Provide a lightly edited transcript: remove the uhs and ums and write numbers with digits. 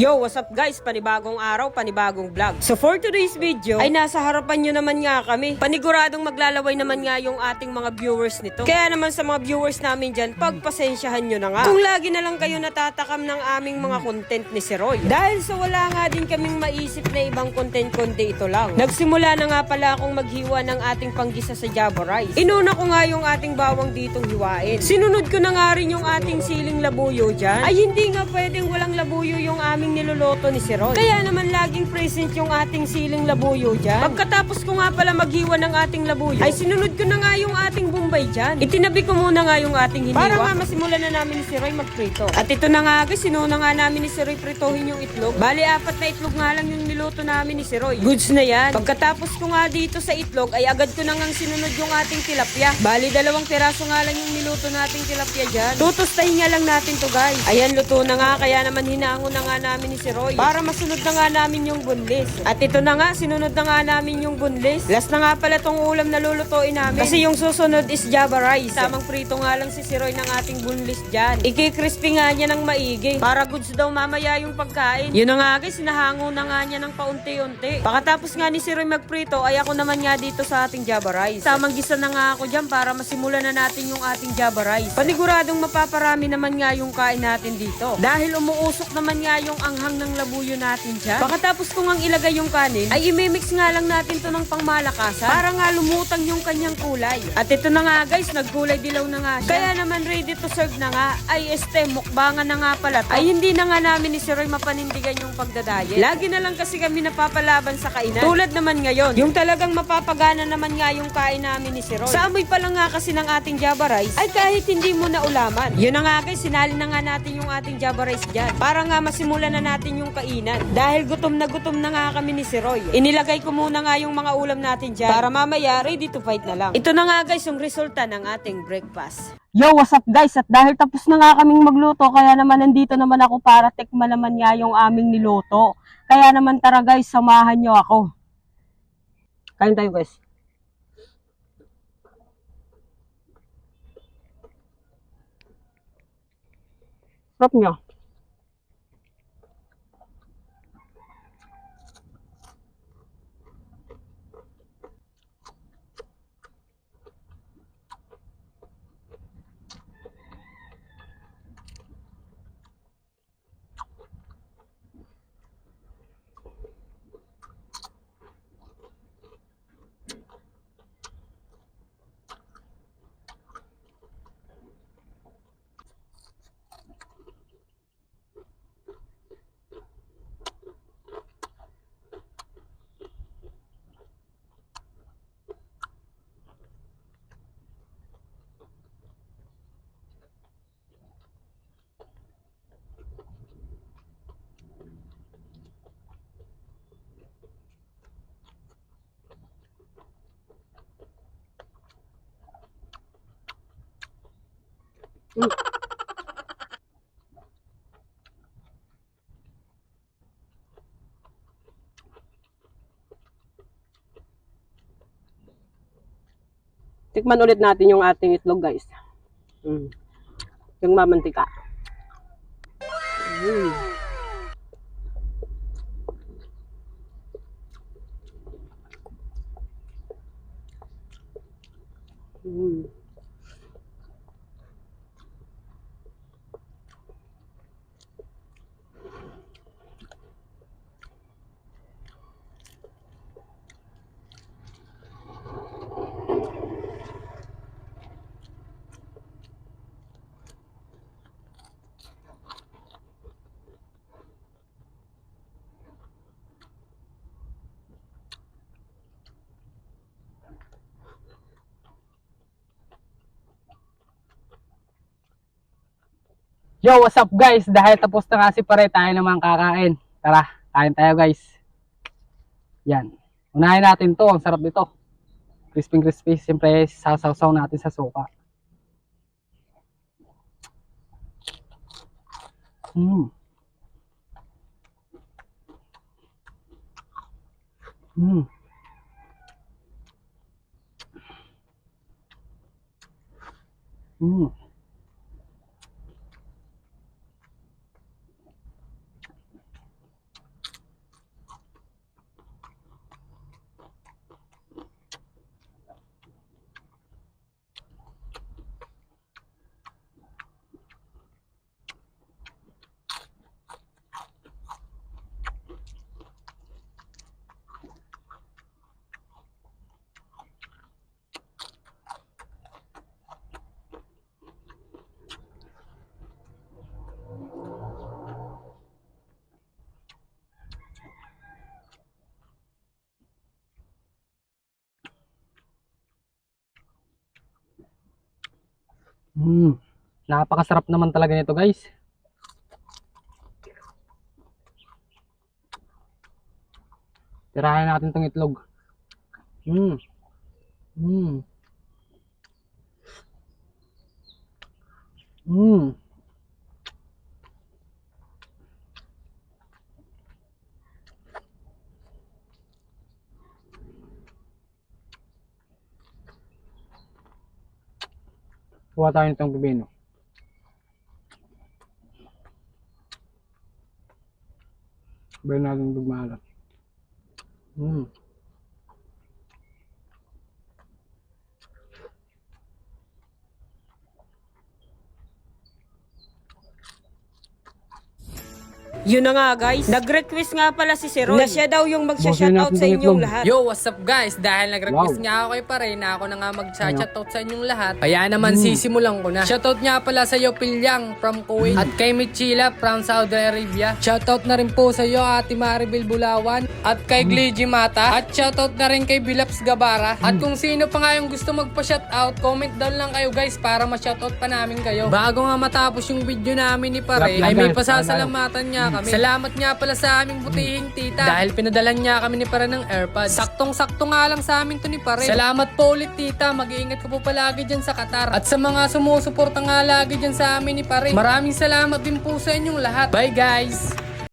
Yo, what's up guys? Panibagong araw, panibagong vlog. So for today's video, ay nasa harapan nyo naman nga kami. Paniguradong maglalaway naman nga yung ating mga viewers nito. Kaya naman sa mga viewers namin dyan, pagpasensyahan nyo na nga. Kung lagi na lang kayo natatakam ng aming mga content ni si Roy. Dahil sa wala nga din kaming maisip na ibang content kundi ito lang. Nagsimula na nga pala akong maghiwa ng ating panggisa sa Java Rice. Inuna ko nga yung ating bawang ditong hiwain. Sinunod ko na nga rin yung ating siling labuyo dyan. Ay hindi nga pwedeng walang labuyo yung aming niluluto ni si Roy. Kaya naman laging present yung ating siling labuyo dyan. Pagkatapos ko nga pala maghiwa ng ating labuyo, ay sinunod ko na nga yung ating bumbay dyan. Itinabi ko muna nga yung ating hiniwa para nga masimulan na namin ni si Roy magprito. At ito na nga guys, sinuna nga namin ni si Roy pritohin yung itlog. Bali, 4 na itlog nga lang yung niluto namin ni si Roy. Goods na yan. Pagkatapos ko nga dito sa itlog, ay agad ko na nga sinunod yung ating tilapia. Bali, 2 piraso nga lang yung niluto nating tilapia dyan. Tutustahin nga lang natin to guys. Ayan, luto na nga, kaya naman hinangon na nga namin ni si Roy para masunod na nga namin yung bunlis. At ito na nga, sinunod na nga namin yung bunlis. Last na nga pala tong ulam na lulutuin namin. Kasi yung susunod is Java Rice. Tamang prito nga lang si Roy ng ating bunlis dyan. Iki-crispy nga niya ng maigi para goods daw mamaya yung pagkain. Yun na nga guys, sinahango na nga niya ng paunti-unti. Pagkatapos nga ni si Roy magprito, ay ako naman nga dito sa ating Java Rice. Tamang gisa na nga ako dyan para masimulan na natin yung ating Java Rice. Paniguradong mapaparami naman nga yung kain natin dito. Dahil umuusok naman nga yung anghang ng labuyo natin dyan. Pagkatapos ko ngang ilagay yung kanin, ay imimix nga lang natin to ng pangmalakasan para nga lumutang yung kanyang kulay. At ito na nga guys, nagkulay dilaw na nga siya. Kaya naman ready to serve na nga. Ay mukbangan na nga pala to. Ay hindi na nga namin ni si Roy mapanindigan yung pagdadayet. Lagi na lang kasi kami napapalaban sa kainan. Tulad naman ngayon, yung talagang mapapagana naman nga yung kain namin ni si Roy. Sa amoy pa lang nga kasi ng ating Java Rice, ay kahit hindi mo na ulaman. Yun na nga guys, sinali na nga natin yung ating Java Rice dyan para nga masimulan na natin yung kainan. Dahil gutom na nga kami ni si Roy. Inilagay ko muna nga yung mga ulam natin dyan para mamaya ready to fight na lang. Ito na nga guys yung resulta ng ating breakfast. Yo, what's up guys? At dahil tapos na nga kaming magluto, kaya naman nandito naman ako para tikman naman nga yung aming niluto. Kaya naman tara guys, samahan nyo ako. Kain tayo guys. Sarap nyo. Tikman ulit natin yung ating itlog guys. Yung mamantika. Yo, what's up guys? Dahil tapos na kasi pare, tayo naman kakain. Tara, kain tayo guys. Yan. Unahin natin to, ang sarap nito. Crispy crispy, siyempre sasaw-saw natin sa suka. Mm. Mm. Mm. Napakasarap naman talaga nito, guys. Tirahin natin tong itlog. Mm. Mm. Mm. Kuha tayo nitong pipino. Bayan natin magmaalat. Mm. Yun na nga guys, nag-request nga pala si Sir Roy na siya daw yung Busin magsha-shoutout natin sa tong inyong itlog. lahat. Yo, what's up guys? Dahil nag-request Wow. nga ako kay pare na ako na nga mag-shoutout sa inyong lahat. Kaya naman sisimulan ko na. Shoutout nga pala sa iyo Pilyang from Kuwait at kay Michila from Saudi Arabia. Shoutout na rin po sa iyo Ate Maribel Bulawan at kay Gligi Mata at shoutout na rin kay Bilaps Gabara. At kung sino pa nga yung gusto magpa-shoutout, comment down lang kayo guys para ma-shoutout pa namin kayo. Bago nga matapos yung video namin ni pare, Clap lang, ay may guys. pasasalamatan niya kami. Salamat nga pala sa aming butihing tita dahil pinadalan niya kami ni pare ng AirPods. Saktong-sakto nga lang sa amin to ni pare. Salamat po ulit tita, mag-iingat ka po palagi dyan sa Qatar. At sa mga sumusuporta nga lagi dyan sa amin ni pare, maraming salamat din po sa inyong lahat. Bye guys!